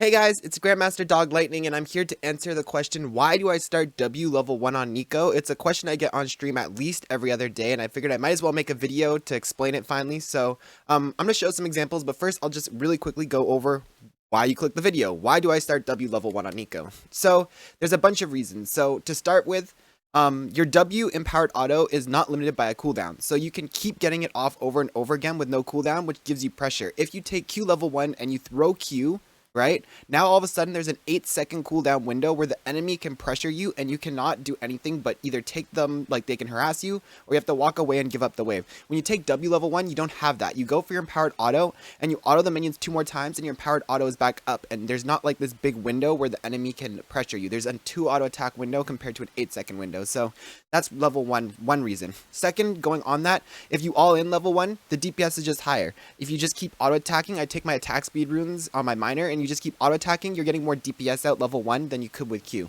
Hey guys, it's Grandmaster Doglightning, and I'm here to answer the question, why do I start W level 1 on Neeko? It's a question I get on stream at least every other day, and I figured I might as well make a video to explain it finally. So, I'm going to show some examples, but first I'll just really quickly go over why you click the video. Why do I start W level 1 on Neeko? So, there's a bunch of reasons. So, to start with, your W empowered auto is not limited by a cooldown, so you can keep getting it off over and over again with no cooldown, which gives you pressure. If you take Q level 1 and you throw Q, right? Now all of a sudden there's an 8-second cooldown window where the enemy can pressure you and you cannot do anything but either take them, like they can harass you, or you have to walk away and give up the wave. When you take W level 1, you don't have that. You go for your empowered auto and you auto the minions 2 more times and your empowered auto is back up, and there's not like this big window where the enemy can pressure you. There's a 2 auto attack window compared to an 8-second window. So that's level one reason. Second, going on that, if you all in level 1, the DPS is just higher. If you just keep auto attacking, I take my attack speed runes on my miner and you just keep auto attacking, you're getting more DPS out level 1 than you could with Q.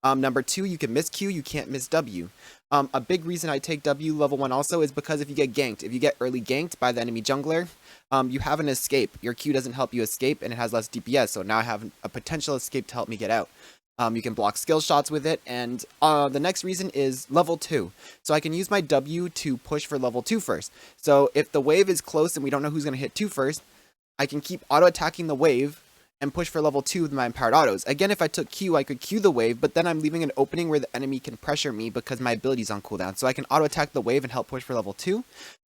Number 2, you can miss Q, you can't miss W. A big reason I take W level 1 also is because if you get ganked, if you get early ganked by the enemy jungler, you have an escape. Your Q doesn't help you escape and it has less DPS, so now I have a potential escape to help me get out. You can block skill shots with it, and the next reason is level 2. So I can use my W to push for level 2 first. So if the wave is close and we don't know who's going to hit 2 first, I can keep auto attacking the wave and push for level 2 with my empowered autos. Again, if I took Q, I could Q the wave, but then I'm leaving an opening where the enemy can pressure me because my ability's on cooldown. So I can auto attack the wave and help push for level 2.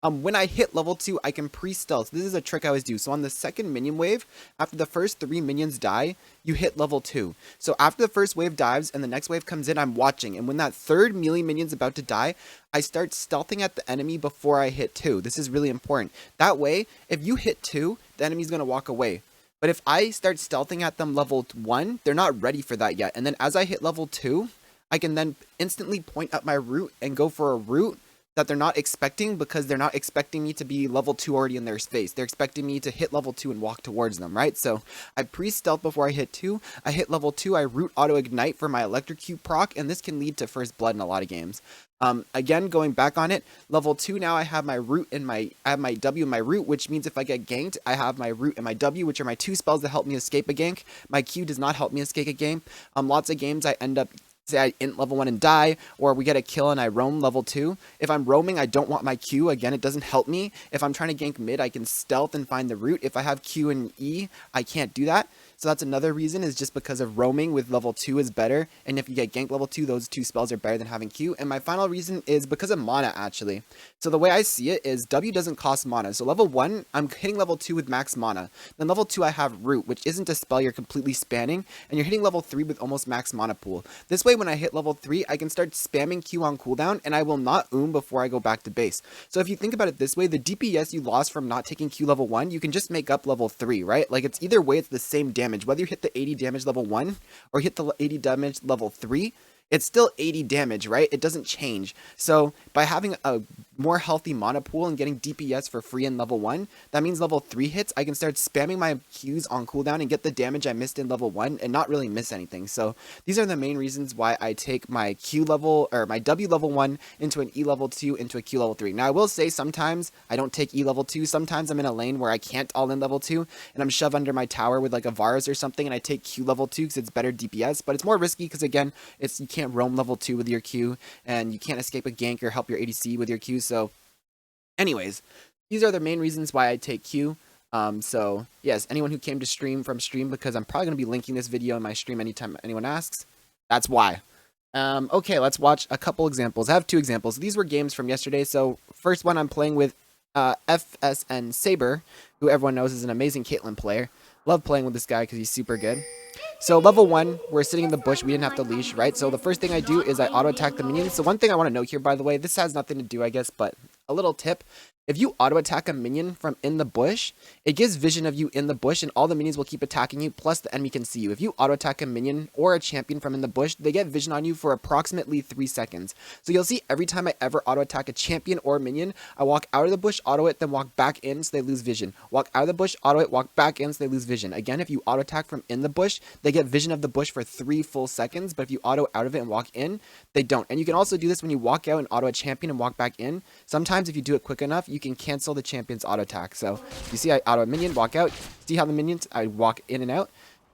When I hit level 2, I can pre-stealth. This is a trick I always do. So on the second minion wave, after the first 3 minions die, you hit level 2. So after the first wave dives and the next wave comes in, I'm watching. And when that third melee minion's about to die, I start stealthing at the enemy before I hit 2. This is really important. That way, if you hit 2, the enemy's going to walk away. But if I start stealthing at them level 1, they're not ready for that yet. And then as I hit level 2, I can then instantly point up my root and go for a root that they're not expecting, because they're not expecting me to be level 2 already in their space. They're expecting me to hit level 2 and walk towards them, right? So I pre-stealth before I hit 2. I hit level 2, I root auto ignite for my electrocute proc, and this can lead to first blood in a lot of games. Again, going back on it, level 2 now I have my root and I have my W and my root, which means if I get ganked, I have my root and my W, which are my 2 spells that help me escape a gank. My Q does not help me escape a gank. Lots of games I end up, say I int level 1 and die, or we get a kill and I roam level 2. If I'm roaming, I don't want my Q. Again, it doesn't help me. If I'm trying to gank mid, I can stealth and find the root. If I have Q and E, I can't do that. So that's another reason, is just because of roaming with level 2 is better. And if you get ganked level 2, those 2 spells are better than having Q. And my final reason is because of mana, actually. So the way I see it is W doesn't cost mana. So level 1, I'm hitting level 2 with max mana. Then level 2, I have root, which isn't a spell you're completely spamming. And you're hitting level 3 with almost max mana pool. This way, when I hit level 3, I can start spamming Q on cooldown, and I will not before I go back to base. So if you think about it this way, the DPS you lost from not taking Q level 1, you can just make up level 3, right? Like, it's either way, it's the same damage. Whether you hit the 80 damage level 1 or hit the 80 damage level 3, it's still 80 damage, right? It doesn't change. So by having a more healthy mana pool and getting DPS for free in level 1, that means level 3 hits, I can start spamming my Qs on cooldown and get the damage I missed in level 1 and not really miss anything. So these are the main reasons why I take my Q level, or my W level 1 into an E level 2 into a Q level 3. Now I will say sometimes I don't take E level 2. Sometimes I'm in a lane where I can't all in level 2 and I'm shoved under my tower with like a Varus or something, and I take Q level 2 because it's better DPS, but it's more risky because, again, you can't roam level 2 with your Q, and you can't escape a gank or help your ADC with your Q. So anyways, these are the main reasons why I take Q. So yes, anyone who came to stream from stream, because I'm probably going to be linking this video in my stream anytime anyone asks, that's why. Okay, let's watch a couple examples. I have 2 examples. These were games from yesterday. So first one, I'm playing with FSN Saber, who everyone knows is an amazing Caitlyn player. Love playing with this guy because he's super good. So level 1, we're sitting in the bush, we didn't have to leash, right? So the first thing I do is I auto attack the minions. So one thing I want to note here, by the way, this has nothing to do, I guess, but a little tip. If you auto attack a minion from in the bush, it gives vision of you in the bush, and all the minions will keep attacking you, plus the enemy can see you. If you auto attack a minion or a champion from in the bush, they get vision on you for approximately 3 seconds. So you'll see every time I ever auto attack a champion or a minion, I walk out of the bush, auto it, then walk back in so they lose vision. Walk out of the bush, auto it, walk back in so they lose vision. Again, if you auto attack from in the bush, they get vision of the bush for 3 full seconds, but if you auto out of it and walk in, they don't. And you can also do this when you walk out and auto a champion and walk back in. Sometimes if you do it quick enough, you can cancel the champion's auto attack. So you see I auto a minion, walk out, see how the minions, I walk in and out.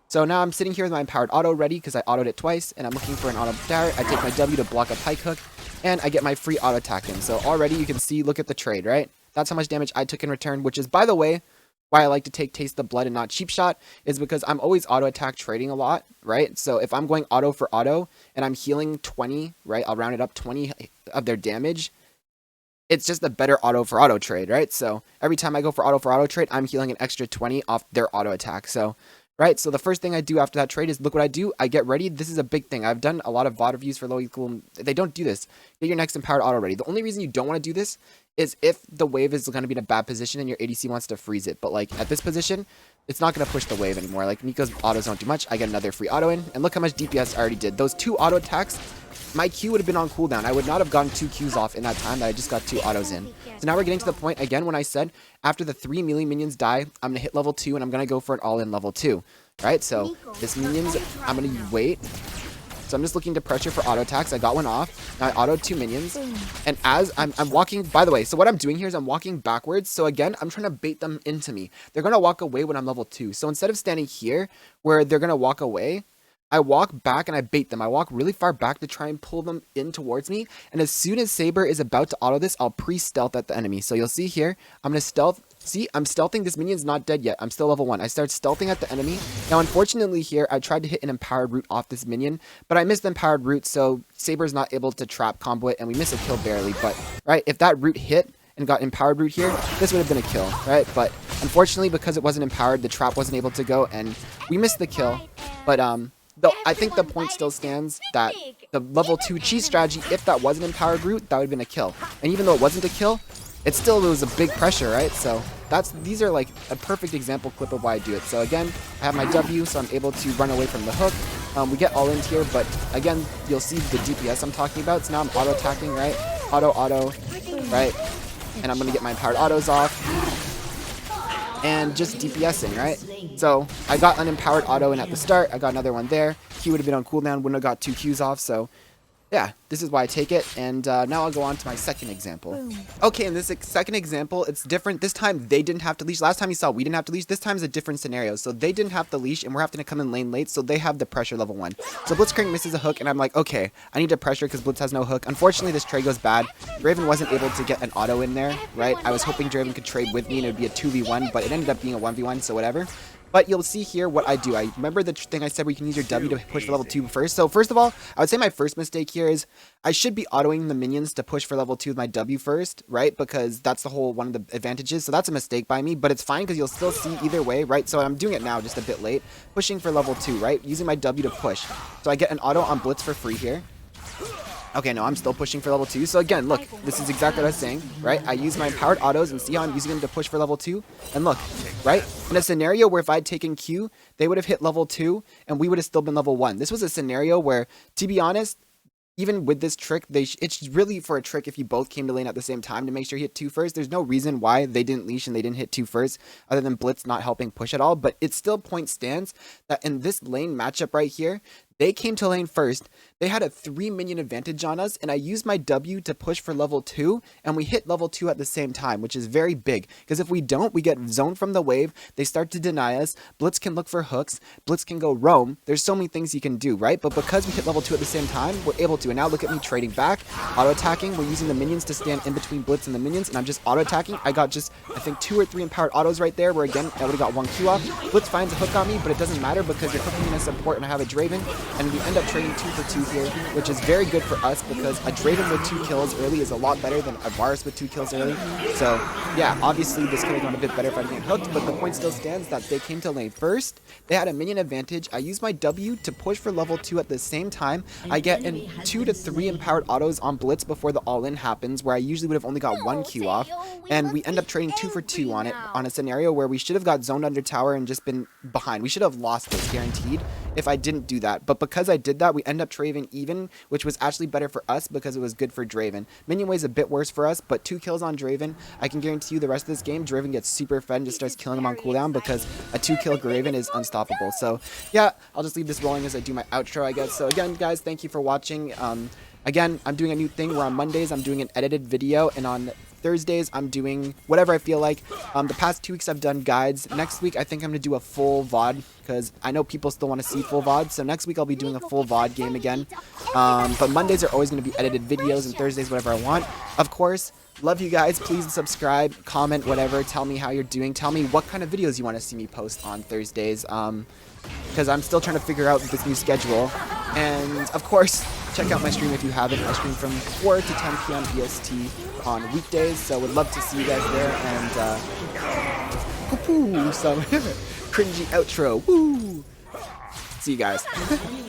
So now I'm sitting here with my empowered auto ready because I autoed it twice, and I'm looking for an auto dart. I take my W to block a pike hook, and I get my free auto attack in. So already you can see, look at the trade, right? That's how much damage I took in return, which is, by the way, why I like to take Taste the Blood and not Cheap Shot, is because I'm always auto attack trading a lot, right? So if I'm going auto for auto and I'm healing 20, right? I'll round it up 20 of their damage. It's just a better auto for auto trade, right? So every time I go for auto trade, I'm healing an extra 20 off their auto attack. So, right? So the first thing I do after that trade is, look what I do. I get ready. This is a big thing. I've done a lot of VOD reviews for low equal. They don't do this. Get your next empowered auto ready. The only reason you don't want to do this is if the wave is going to be in a bad position and your ADC wants to freeze it. But like at this position, it's not going to push the wave anymore. Like Neeko's autos don't do much. I get another free auto in. And look how much DPS I already did. Those 2 auto attacks, my Q would have been on cooldown. I would not have gotten 2 Qs off in that time that I just got 2 autos in. So now we're getting to the point, again, when I said after the 3 melee minions die, I'm going to hit level 2 and I'm going to go for an all-in level 2. Right? So this minions, I'm going to wait. So I'm just looking to pressure for auto attacks. I got one off. Now I autoed 2 minions. And as I'm walking, by the way, so what I'm doing here is I'm walking backwards. So again, I'm trying to bait them into me. They're going to walk away when I'm level 2. So instead of standing here where they're going to walk away, I walk back and I bait them. I walk really far back to try and pull them in towards me. And as soon as Saber is about to auto this, I'll pre-stealth at the enemy. So you'll see here, I'm going to stealth. See, I'm stealthing. This minion's not dead yet. I'm still level 1. I start stealthing at the enemy. Now, unfortunately here, I tried to hit an empowered root off this minion, but I missed the empowered root, so Saber's not able to trap combo it, and we miss a kill barely. But, right, if that root hit and got empowered root here, this would have been a kill, right? But unfortunately, because it wasn't empowered, the trap wasn't able to go, and we missed the kill. But, though I think the point still stands that the level 2 cheese strategy, if that was an empowered root, that would have been a kill. And even though it wasn't a kill, it still was a big pressure, right? So these are like a perfect example clip of why I do it. So again, I have my W, so I'm able to run away from the hook. We get all in here, but again, you'll see the DPS I'm talking about. So now I'm auto attacking, right? Auto, right? And I'm gonna get my empowered autos off. And just DPSing, right? So I got an empowered auto in at the start. I got another one there. Q would have been on cooldown, wouldn't have got 2 Qs off. So yeah, this is why I take it. And now I'll go on to my second example. Okay, in this second example, it's different. This time they didn't have to leash. Last time you saw we didn't have to leash. This time is a different scenario. So they didn't have to leash, and we're having to come in lane late. So they have the pressure level 1. So Blitzcrank misses a hook, and I'm like, okay, I need to pressure because Blitz has no hook. Unfortunately, this trade goes bad. Draven wasn't able to get an auto in there, right? I was hoping Draven could trade with me and it would be a 2v1, but it ended up being a 1v1, so whatever. But you'll see here what I do. I remember the thing I said where you can use your W to push for level 2 first. So first of all, I would say my first mistake here is I should be autoing the minions to push for level 2 with my W first, right? Because that's the whole one of the advantages. So that's a mistake by me, but it's fine because you'll still see either way, right? So I'm doing it now just a bit late, pushing for level 2, right? Using my W to push. So I get an auto on Blitz for free here. Okay, no, I'm still pushing for level 2. So again, look, this is exactly what I was saying, right? I use my empowered autos and see how I'm using them to push for level 2. And look, right? In a scenario where if I'd taken Q, they would have hit level 2 and we would have still been level 1. This was a scenario where, to be honest, even with this trick, it's really for a trick if you both came to lane at the same time to make sure you hit 2 first. There's no reason why they didn't leash and they didn't hit 2 first, other than Blitz not helping push at all. But it still point stands that in this lane matchup right here, they came to lane first. They had a 3 minion advantage on us, and I used my W to push for level 2, and we hit level 2 at the same time, which is very big. Because if we don't, we get zoned from the wave, they start to deny us, Blitz can look for hooks, Blitz can go roam, there's so many things you can do, right? But because we hit level 2 at the same time, we're able to. And now look at me trading back, auto-attacking, we're using the minions to stand in between Blitz and the minions, and I'm just auto-attacking. I got just, I think, 2 or 3 empowered autos right there, where again, I would've got 1 Q off. Blitz finds a hook on me, but it doesn't matter because you're hooking me in support and I have a Draven, and we end up trading 2 for 2 here, which is very good for us because a Draven with 2 kills early is a lot better than a Varus with 2 kills early. So yeah, obviously this could have gone a bit better if I didn't get hooked, but the point still stands that they came to lane first. They had a minion advantage. I used my W to push for level 2 at the same time. I get in 2 to 3 empowered autos on Blitz before the all-in happens, where I usually would have only got 1 Q off, and we end up trading 2 for 2 on it, on a scenario where we should have got zoned under tower and just been behind. We should have lost this guaranteed if I didn't do that, but because I did that, we end up trading even, which was actually better for us because it was good for Draven. Minion wave's a bit worse for us, but 2 kills on Draven, I can guarantee you the rest of this game, Draven gets super fed and just starts killing him on cooldown because a 2-kill Draven is unstoppable. So yeah, I'll just leave this rolling as I do my outro, I guess. So again, guys, thank you for watching. Again, I'm doing a new thing where on Mondays I'm doing an edited video, and on Thursdays, I'm doing whatever I feel like. The past 2 weeks, I've done guides. Next week, I think I'm going to do a full VOD, because I know people still want to see full VOD. So next week, I'll be doing a full VOD game again. But Mondays are always going to be edited videos, and Thursdays, whatever I want. Of course, love you guys. Please subscribe, comment, whatever. Tell me how you're doing. Tell me what kind of videos you want to see me post on Thursdays. Because I'm still trying to figure out this new schedule. And, of course, check out my stream if you haven't. I stream from 4 to 10 p.m. EST on weekdays, so would love to see you guys there. And, some cringy outro. Woo! See you guys.